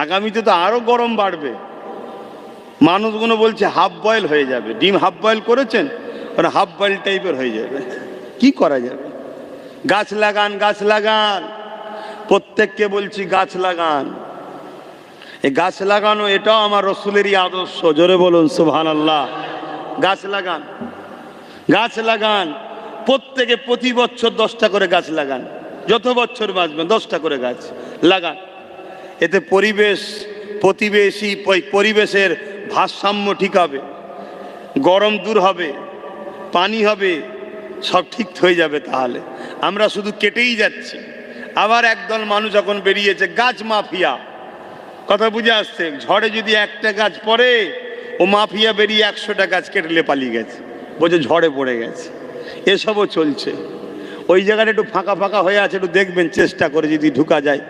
আগামীতে তো আরো গরম বাড়বে। মানুষগুলো বলছে হাফ বয়েল হয়ে যাবে, ডিম হাফ বয়েল করেছেন, ওরা হাফ বয়েল টাইপের হয়ে যাবে। কি করা যাবে? গাছ লাগান, গাছ লাগান, প্রত্যেককে বলছি গাছ লাগান। এই গাছ লাগানো এটাও আমার রসুলেরই আদর্শ। জোরে বলুন সুবহানাল্লাহ। গাছ লাগান, গাছ লাগান, প্রত্যেকে প্রতি বছর 10টা করে গাছ লাগান। যত বছর বাঁচবেন 10টা করে গাছ লাগান। এতে পরিবেশের ভারসাম্য ঠিক হবে, গরম দূর হবে, পানি হবে, সব ঠিক হয়ে যাবে। তাহলে আমরা শুধু কেটেই যাচ্ছি। আবার একদল মানুষ এখন বেরিয়েছে গাছ মাফিয়া, কথা বুঝে আসছে। ঝড়ে যদি একটা গাছ পড়ে, ও মাফিয়া বেরিয়ে 100টা গাছ কেটে পালিয়ে গেছে, বলছে ঝড়ে পড়ে গেছে। এসবও চলছে। ওই জায়গাটা একটু ফাঁকা ফাঁকা হয়ে আছে, একটু দেখবেন চেষ্টা করে যদি ঢুকা যায়।